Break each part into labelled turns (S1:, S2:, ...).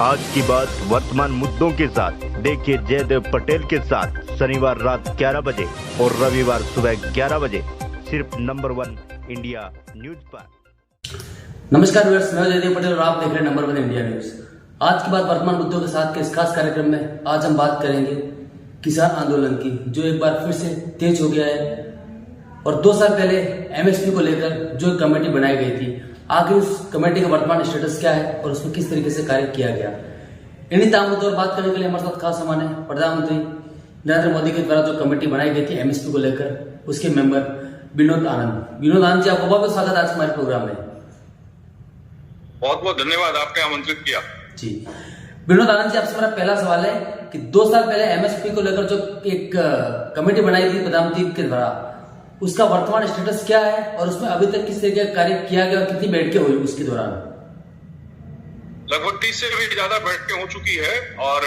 S1: आज की बात वर्तमान मुद्दों के साथ देखिए जयदेव पटेल के साथ शनिवार रात 11 बजे और रविवार सुबह 11 बजे सिर्फ नंबर 1 इंडिया न्यूज पर।
S2: नमस्कार व्यूअर्स, मैं जयदेव पटेल और आप देख रहे हैं नंबर 1 इंडिया न्यूज। आज की बात वर्तमान मुद्दों के साथ के इस खास कार्यक्रम में आज हम बात करेंगे किसान आंदोलन की, जो एक बार फिर से तेज हो गया है। और 2 साल पहले एमएसपी को लेकर जो एक कमेटी बनाई गई थी, आखिर उस कमेटी का वर्तमान स्टेटस क्या है और उसमें किस तरीके से कार्य किया गया, इन्हीं तमाम मुद्दों पर बात करने के लिए हमारे साथ खास मेहमान है प्रधानमंत्री नरेंद्र मोदी के द्वारा जो कमेटी बनाई गई थी एमएसपी को लेकर, उसके मेंबर विनोद आनंद। विनोद आनंद जी, आपको बहुत बहुत स्वागत आज हमारे प्रोग्राम में।
S3: बहुत बहुत धन्यवाद, आपने आमंत्रित किया।
S2: जी विनोद आनंद जी, आपसे मेरा पहला सवाल है कि 2 साल पहले एमएसपी को लेकर जो एक कमेटी बनाई थी प्रधानमंत्री के द्वारा, उसका वर्तमान स्टेटस क्या है और उसमें अभी तक किस तरीके का कार्य किया गया और कितनी बैठकें हुई उसके दौरान?
S3: लगभग 30 से भी ज्यादा बैठकें हो चुकी है और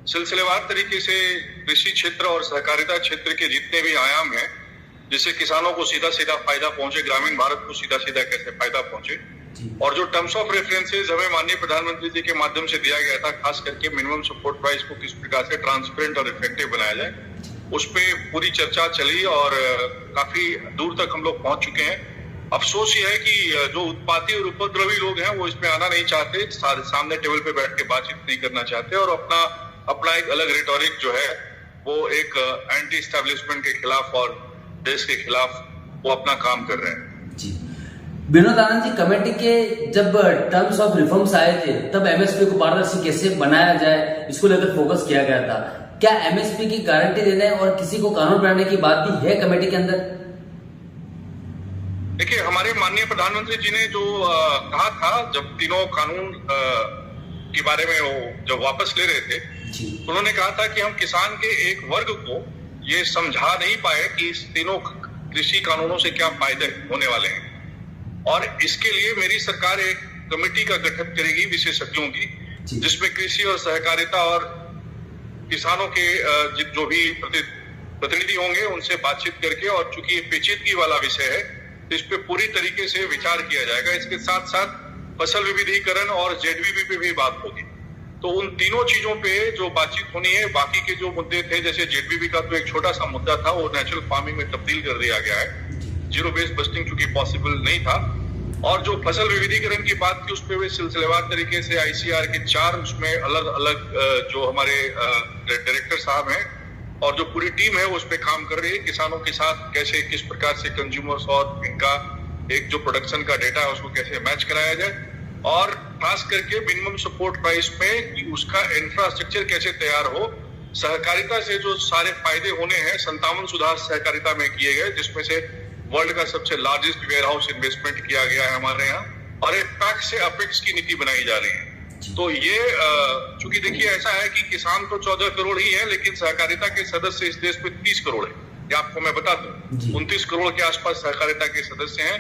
S3: सिलसिलेवार तरीके से कृषि क्षेत्र और सहकारिता क्षेत्र के जितने भी आयाम हैं, जिससे किसानों को सीधा सीधा फायदा पहुंचे, ग्रामीण भारत को सीधा सीधा कैसे फायदा पहुंचे, और जो टर्म्स ऑफ रेफरेंसेस हमें माननीय प्रधानमंत्री जी के माध्यम से दिया गया था, खास करके मिनिमम सपोर्ट प्राइस को किस प्रकार से ट्रांसपेरेंट और इफेक्टिव बनाया जाए, उस पे पूरी चर्चा चली और काफी दूर तक हम लोग पहुंच चुके हैं। अफसोस ये है कि जो उत्पाती और उपद्रवी लोग हैं वो इसमें आना नहीं चाहते, सामने टेबल पे बैठ के बातचीत नहीं करना चाहते और अपना एक अलग रिटोरिक जो है वो एक एंटी एस्टैब्लिशमेंट के खिलाफ और देश के खिलाफ वो अपना काम कर रहे हैं।
S2: जी विनोद आनंद जी, कमेटी के जब टर्म्स ऑफ रिफॉर्म्स आए थे तब एमएसपी को पारदर्शी कैसे बनाया जाए, इसको लेकर फोकस किया गया था। क्या एमएसपी की गारंटी देने और किसी को कानून बनाने की बात भी है कमेटी के अंदर?
S3: देखिए, हमारे माननीय प्रधानमंत्री जी ने जो कहा था जब तीनों कानून के बारे में वो जब वापस ले रहे थे, उन्होंने कहा था कि हम किसान के एक वर्ग को ये समझा नहीं पाए कि इस तीनों कृषि कानूनों से क्या फायदे होने वाले हैं, और इसके लिए मेरी सरकार एक कमेटी का गठन करेगी विशेषज्ञों की, जिसमें कृषि और सहकारिता और किसानों के जो भी प्रतिनिधि होंगे उनसे बातचीत करके, और चूंकि ये पेचीदगी वाला विषय है तो इस पे पूरी तरीके से विचार किया जाएगा। इसके साथ साथ फसल विविधीकरण और जेडवीबी पे भी बात होगी। तो उन तीनों चीजों पे जो बातचीत होनी है, बाकी के जो मुद्दे थे जैसे जेडवीबी का तो एक छोटा सा मुद्दा था, वो नेचुरल फार्मिंग में तब्दील कर दिया गया है, जीरो बेस बस्टिंग चूंकि पॉसिबल नहीं था। और जो फसल विविधीकरण की बात थी उस पे भी सिलसिलेवार तरीके से आईसीआर के 4 उसमें अलग अलग जो हमारे डायरेक्टर साहब हैं और जो पूरी टीम है उस पे काम कर रही है। किसानों के साथ कैसे किस प्रकार से कंज्यूमर्स और इनका एक जो प्रोडक्शन का डेटा है उसको कैसे मैच कराया जाए, और खास करके मिनिमम सपोर्ट प्राइस में उसका इंफ्रास्ट्रक्चर कैसे तैयार हो। सहकारिता से जो सारे फायदे होने हैं, 57 सुधार सहकारिता में किए गए, जिसमें से वर्ल्ड का सबसे लार्जेस्ट वेयर हाउस इन्वेस्टमेंट किया गया है हमारे यहाँ, और एक पैक्स से अपेक्स की नीति बनाई जा रही है। तो ये चूंकि देखिए ऐसा है कि किसान तो 14 करोड़ ही है, लेकिन सहकारिता के सदस्य इस देश में 30 करोड़ है। ये आपको मैं बता दूं, 29 करोड़ के आसपास सहकारिता के सदस्य हैं,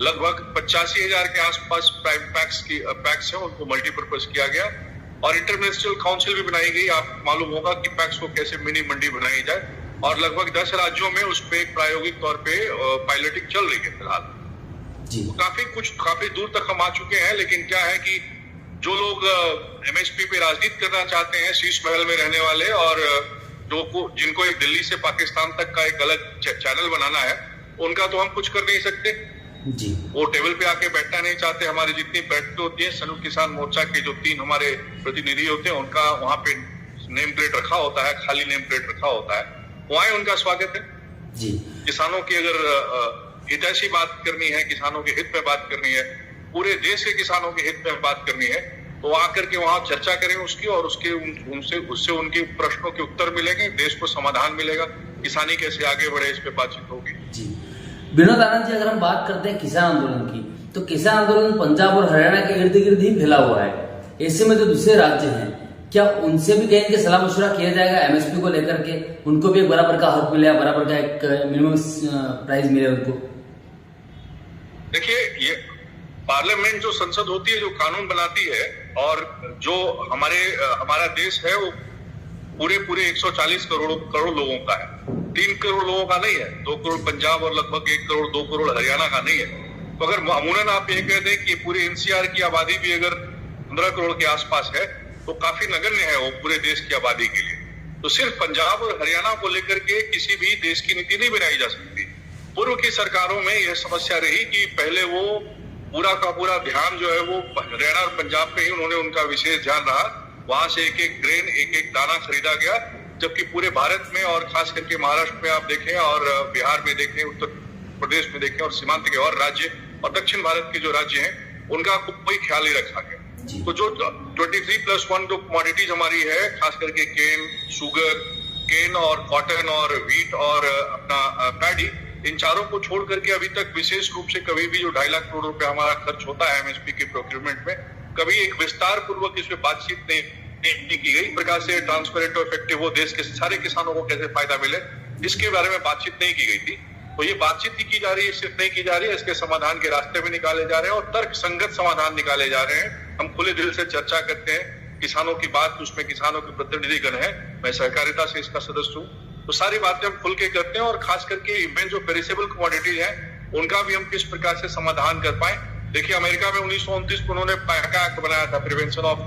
S3: लगभग 85,000 के आसपास पैक्स है, उनको मल्टीपर्पज किया गया, और इंटरनेशनल काउंसिल भी बनाई गई। आप मालूम होगा कि पैक्स को कैसे मिनी मंडी बनाई जाए, और लगभग 10 राज्यों में उस पर एक प्रायोगिक तौर पे पायलटिंग चल रही है फिलहाल। काफी दूर तक हम आ चुके हैं, लेकिन क्या है कि जो लोग एमएसपी पे राजनीति करना चाहते हैं, शीश महल में रहने वाले, और जिनको एक दिल्ली से पाकिस्तान तक का एक अलग चैनल बनाना है, उनका तो हम कुछ कर नहीं सकते जी। वो टेबल पे आके बैठना नहीं चाहते। हमारी जितनी बैठकें होती है, संयुक्त किसान मोर्चा के जो 3 हमारे प्रतिनिधि होते हैं, उनका वहां पे नेम प्लेट रखा होता है, खाली नेम प्लेट रखा होता है, वहां उनका स्वागत है जी। किसानों की अगर हितैषी बात करनी है, किसानों के हित में बात करनी है, पूरे देश के किसानों के हित में बात करनी है, तो आकर के वहां चर्चा करें उसकी, और उससे उनके प्रश्नों के उत्तर मिलेंगे, देश को समाधान मिलेगा, किसानी कैसे आगे बढ़े इस पे बातचीत होगी जी।
S2: विनोद आनंद जी, अगर हम बात करते हैं किसान आंदोलन की, तो किसान आंदोलन पंजाब और हरियाणा के इर्द गिर्द ही फैला हुआ है। ऐसे में जो दूसरे राज्य हैं, क्या उनसे भी कहीं के सलाह मशुरा किया जाएगा एमएसपी को लेकर के, उनको भी एक बराबर का हक मिले, बराबर का एक मिनिमम प्राइस मिले उनको?
S3: देखिए, ये पार्लियामेंट जो संसद होती है, जो कानून बनाती है, और जो हमारा देश है वो पूरे 140 करोड़ लोगों का है। 3 करोड़ लोगों का नहीं है, 2 करोड़ पंजाब और लगभग 1 करोड़ 2 करोड़ हरियाणा का नहीं है। तो अगर मामूलन आप ये कह दें कि पूरे एनसीआर की आबादी भी अगर 15 करोड़ के आसपास है, तो काफी नगण्य है वो पूरे देश की आबादी के लिए। तो सिर्फ पंजाब और हरियाणा को लेकर के किसी भी देश की नीति नहीं बनाई जा सकती। पूर्व की सरकारों में यह समस्या रही कि पहले वो पूरा का पूरा ध्यान जो है वो हरियाणा और पंजाब पे ही उन्होंने उनका विशेष ध्यान रहा, वहां से एक एक ग्रेन एक एक दाना खरीदा गया, जबकि पूरे भारत में और खास करके महाराष्ट्र में आप देखें और बिहार में देखें, उत्तर प्रदेश में देखें और सीमांत के और राज्य और दक्षिण भारत के जो राज्य हैं उनका कोई ख्याल नहीं रखा गया। तो जो 23+1 जो कमोडिटीज हमारी है, खास करके केन और कॉटन और व्हीट और अपना पैडी, इन चारों को छोड़ करके अभी तक विशेष रूप से कभी भी जो 2.5 लाख करोड़ रुपया हमारा खर्च होता है एमएसपी के प्रोक्योरमेंट में, कभी एक विस्तार पूर्वक इसमें बातचीत नहीं की गई। प्रकार से ट्रांसपेरेंट और इफेक्टिव हो, देश के सारे किसानों को कैसे फायदा मिले, इसके बारे में बातचीत नहीं की गई थी। तो ये बातचीत ही की जा रही है, सिर्फ नहीं की जा रही है, इसके समाधान के रास्ते भी निकाले जा रहे हैं और तर्क संगत समाधान निकाले जा रहे हैं। हम खुले दिल से चर्चा करते हैं, किसानों की बात, उसमें किसानों के प्रतिनिधिगण है, मैं सहकारिता से इसका सदस्य हूँ, तो सारी बातें हम खुल के करते हैं। और खास करके इवन जो पेरिसेबल कमोडिटीज है उनका भी हम किस प्रकार से समाधान कर पाए। देखिए, अमेरिका में 1929 को उन्होंने पैका एक्ट बनाया था, prevention of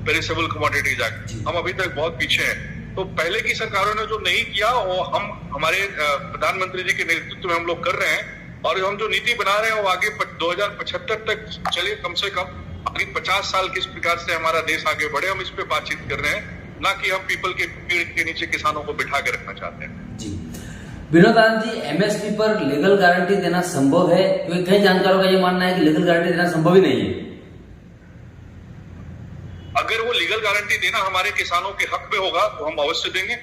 S3: perishable commodities act. हम अभी तक बहुत पीछे हैं। तो पहले की सरकारों ने जो नहीं किया वो हम हमारे प्रधानमंत्री जी के नेतृत्व में हम लोग कर रहे हैं, और हम जो नीति बना रहे हैं वो आगे 2075 तक चले, कम से कम अगले 50 साल किस प्रकार से हमारा देश आगे बढ़े, हम इस पे बातचीत कर रहे हैं, ना कि हम पीपल के पेड़ के नीचे किसानों को बिठा के रखना चाहते हैं।
S2: जी विनोद आनंद जी, एमएसपी पर लीगल गारंटी देना संभव है? क्योंकि कई जानकारों का ये मानना है कि लीगल गारंटी देना संभव ही नहीं है।
S3: अगर वो लीगल गारंटी देना हमारे किसानों के हक में होगा तो हम अवश्य देंगे।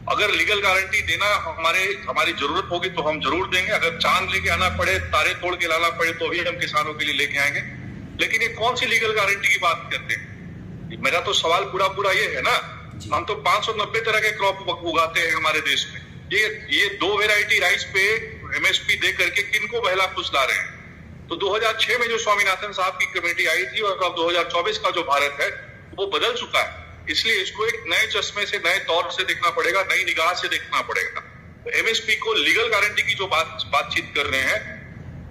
S3: अगर लीगल गारंटी देना हमारी जरूरत होगी तो हम जरूर देंगे। अगर चांद लेके आना पड़े, तारे तोड़ के लाना पड़े, तो भी हम किसानों के लिए लेके आएंगे। लेकिन ये कौन सी लीगल गारंटी की बात करते हैं? मेरा तो सवाल पूरा ये है ना, हम तो 590 तरह के क्रॉप उगाते हैं हमारे देश में। ये 2 वेराइटी राइस पे एमएसपी दे करके किनको बहला फुसला रहे हैं? तो 2006 में जो स्वामीनाथन साहब की कमेटी आई थी और अब 2024 का जो भारत है वो बदल चुका है, इसलिए इसको एक नए चश्मे से, नए तौर से देखना पड़ेगा, नई निगाह से देखना पड़ेगा। तो एमएसपी को लीगल गारंटी की जो बातचीत कर रहे हैं,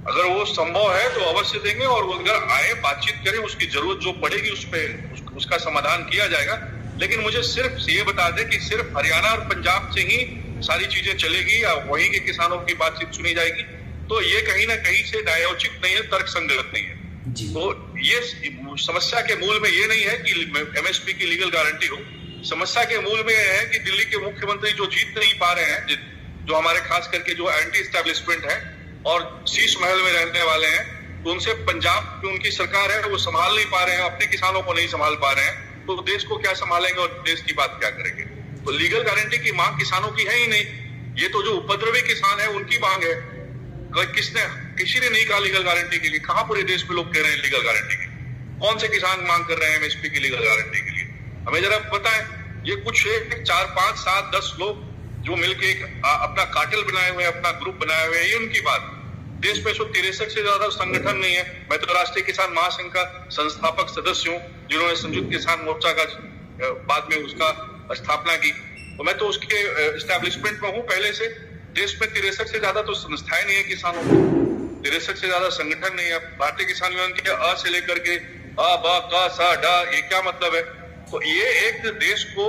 S3: अगर वो संभव है तो अवश्य देंगे, और वो अगर आए बातचीत करें, उसकी जरूरत जो पड़ेगी उसका समाधान किया जाएगा। लेकिन मुझे सिर्फ ये बता दें कि सिर्फ हरियाणा और पंजाब से ही सारी चीजें चलेगी या वहीं के किसानों की बातचीत सुनी जाएगी, तो ये कहीं ना कहीं से न्यायोचित नहीं है, तर्कसंगत नहीं है। तो ये समस्या के मूल में ये नहीं है कि एमएसपी की लीगल गारंटी हो। समस्या के मूल में यह है कि दिल्ली के मुख्यमंत्री जो जीत नहीं पा रहे हैं, जो हमारे खास करके जो एंटी एस्टैब्लिशमेंट है और शीश महल में रहने वाले हैं, तो उनसे पंजाब की उनकी सरकार है वो संभाल नहीं पा रहे हैं, अपने किसानों को नहीं संभाल पा रहे हैं, तो देश को क्या संभालेंगे और देश की बात क्या करेंगे? तो लीगल गारंटी की मांग किसानों की है ही नहीं। ये तो जो उपद्रवी किसान है उनकी मांग है। किसी ने नहीं कहा लीगल गारंटी के लिए। कहां पूरे देश में लोग कह रहे हैं लीगल गारंटी के? कौन से किसान मांग कर रहे हैं एमएसपी की लीगल गारंटी के लिए? हमें जरा बताएं। ये कुछ 4, 5, 7, 10 लोग जो मिलके एक अपना कार्टेल बनाए हुए, अपना ग्रुप बनाए हुए, ये उनकी बात। देश में 163 से ज्यादा संगठन नहीं है। मैं तो राष्ट्रीय किसान महासंघ का संस्थापक सदस्य हूँ, जिन्होंने संयुक्त किसान मोर्चा का बाद में उसका स्थापना की, तो मैं तो उसके एस्टैब्लिशमेंट में हूँ पहले से। देश में 63 से ज्यादा तो संस्थाएं नहीं है किसानों को, 63 से ज्यादा संगठन नहीं है। भारतीय किसान यूनियन के अ से लेकर के अ, ब, क, स, ड, ये क्या मतलब है? तो ये एक देश को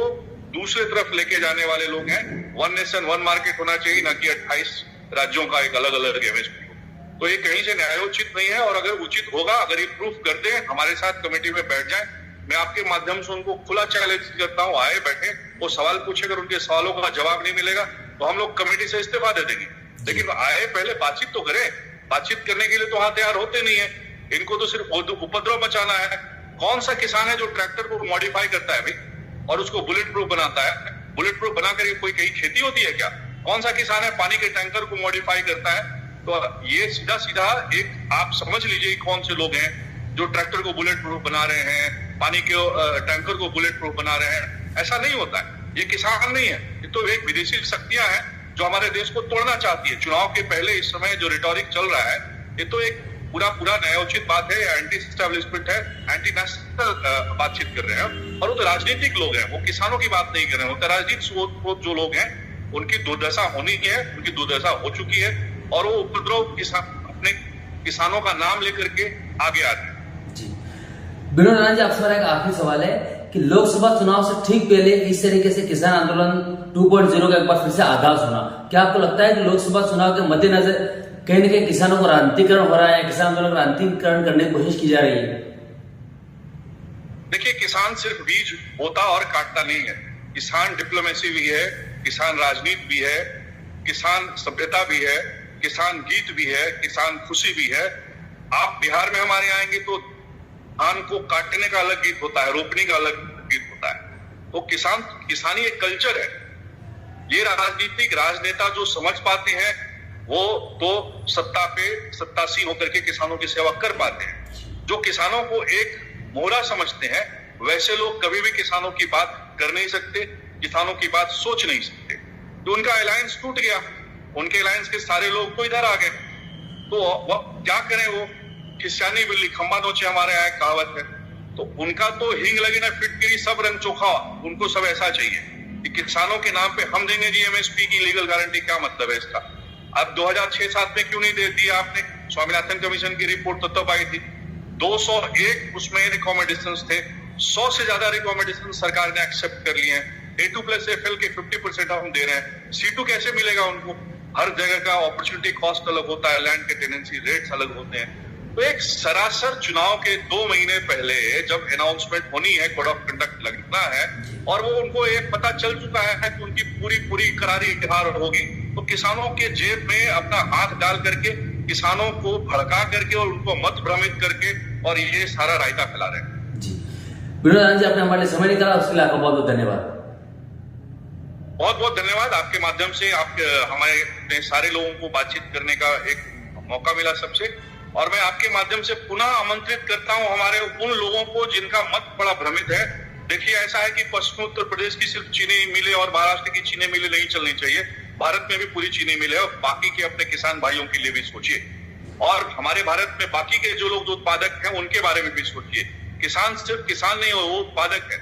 S3: दूसरे तरफ लेके जाने वाले लोग हैं। 1 नेशन 1 मार्केट होना चाहिए, ना कि 28 राज्यों का एक अलग अलग एमएसपी हो। तो ये कहीं से न्यायोचित नहीं है, और अगर उचित होगा, अगर ये प्रूफ करते हैं, हमारे साथ कमेटी में बैठ जाए, मैं आपके माध्यम से उनको खुला चैलेंज करता हूँ, आए बैठे, वो सवाल पूछे, अगर उनके सवालों का जवाब नहीं मिलेगा तो हम लोग कमेटी से इस्तीफा दे देंगे। लेकिन आए पहले बातचीत तो करें। बातचीत करने के लिए तो वहां तैयार होते नहीं है, इनको तो सिर्फ उपद्रव मचाना है। कौन सा किसान है जो ट्रैक्टर को मॉडिफाई करता है भाई और उसको बुलेट प्रूफ बनाता है? बुलेट प्रूफ बनाकर कोई कहीं खेती होती है क्या? कौन सा किसान है पानी के टैंकर को मॉडिफाई करता है? तो ये सीधा सीधा एक आप समझ लीजिए कौन से लोग हैं जो ट्रैक्टर को बुलेट प्रूफ बना रहे हैं, पानी के टैंकर को बुलेट प्रूफ बना रहे हैं। ऐसा नहीं होता है, ये किसान नहीं है, ये तो एक विदेशी शक्तियां हैं जो हमारे देश को तोड़ना चाहती है। चुनाव के पहले इस समय जो रिटोरिक चल रहा है, ये तो एक पूरा न्यायोचित बात है, एंटी एस्टैब्लिशमेंट है, एंटी नेशनल बातचीत कर रहे हैं। और वो तो राजनीतिक लोग हैं, वो किसानों की बात नहीं कर रहे हैं। वो तो राजनीतिक जो लोग हैं उनकी दुर्दशा होनी है, उनकी दुर्दशा हो चुकी है, और वो उपद्रव अपने किसानों का नाम लेकर के आगे आ रहे हैं।
S2: विनोद राणा जी, आपसे मेरा एक आखिरी सवाल है कि लोकसभा चुनाव से ठीक पहले इस तरीके से किसान आंदोलन 2.0 का एक बार फिर से आगाज होना, क्या आपको लगता है कि लोकसभा चुनाव के मद्देनजर कहीं न कहीं किसानों को राजनीतिकरण हो रहा है, किसान आंदोलन का राजनीतिकरण करने की कोशिश की जा रही है?
S3: देखिए, किसान सिर्फ बीज बोता और काटता नहीं है। किसान डिप्लोमेसी भी है, किसान राजनीति भी है, किसान सभ्यता भी है, किसान गीत भी है, किसान खुशी भी है। आप बिहार में हमारे आएंगे तो धान को काटने का अलग गीत होता है, रोपने का अलग गीत होता है। तो किसानी एक कल्चर है। ये राजनीतिक राजनेता जो समझ पाते हैं वो तो सत्ता पे सत्तासीन होकर के किसानों की सेवा कर पाते हैं। जो किसानों को एक मोहरा समझते हैं वैसे लोग कभी भी किसानों की बात कर नहीं सकते, किसानों की बात सोच नहीं सकते। तो उनका अलायंस टूट गया, उनके अलायंस के सारे लोग तो इधर आ गए। तो वह क्या करें, वो खिस्यानी बिल्ली खंबा नोचे हमारे यहाँ कहावत है। तो उनका तो हिंग लगे ना फिटकरी सब रंग चोखा, उनको सब ऐसा चाहिए कि किसानों के नाम पे हम देंगे जी एमएसपी की लीगल गारंटी। क्या मतलब है इसका? अब 2006-7 में क्यों नहीं दे दिया आपने? स्वामीनाथन कमीशन की रिपोर्ट तो तब आई थी। 201 उसमें रिकमेंडेशंस थे, 100 से ज्यादा रिकमेंडेशन सरकार ने एक्सेप्ट कर लिए हैं। A2+FL के 50% हम दे रहे हैं। C2 कैसे मिलेगा उनको? हर जगह का अपॉर्चुनिटी कॉस्ट अलग होता है, लैंड के टेनेंसी रेट्स अलग होते हैं। तो एक सरासर चुनाव के 2 महीने पहले जब अनाउंसमेंट होनी है, कोड ऑफ कंडक्ट लगना है और वो उनको एक पता चल चुका है कि उनकी पूरी करारी इतिहार होगी, तो किसानों के जेब में अपना हाथ डाल करके किसानों को भड़का करके और उनको मत भ्रमित करके और ये सारा रायता फैला रहे हैं।
S2: जी विनोद राणा जी, आपने हमारे लिए समय निकाला, उसके लिए आपका बहुत बहुत धन्यवाद।
S3: बहुत बहुत धन्यवाद। आपके माध्यम से हमारे सारे लोगों को बातचीत करने का एक मौका मिला सबसे, और मैं आपके माध्यम से पुनः आमंत्रित करता हूं हमारे उन लोगों को जिनका मत बड़ा भ्रमित है। देखिए, ऐसा है कि पश्चिमी उत्तर प्रदेश की सिर्फ चीनी मिलें और महाराष्ट्र की चीनी मिलें नहीं चलनी चाहिए। भारत में भी पूरी चीनी मिले और बाकी के अपने किसान भाइयों के लिए भी सोचिए, और हमारे भारत में बाकी के जो लोग उत्पादक हैं उनके बारे में भी सोचिए। किसान सिर्फ किसान नहीं, वो उत्पादक है।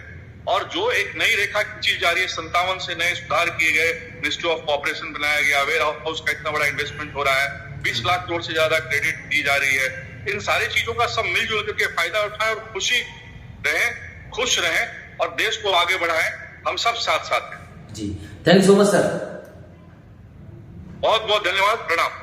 S3: और जो एक नई रेखा खींची जा रही है, 57 से नए सुधार किए गए, मिनिस्ट्री ऑफ कॉर्पोरेशन बनाया गया, वेयर हाउस का इतना बड़ा इन्वेस्टमेंट हो रहा है, 20 लाख करोड़ से ज्यादा क्रेडिट दी जा रही है। इन सारी चीजों का सब मिलजुल करके फायदा उठाएं और खुश रहें और देश को आगे बढ़ाएं। हम सब साथ साथ हैं।
S2: जी, thank you so much sir.
S3: बहुत बहुत धन्यवाद, प्रणाम।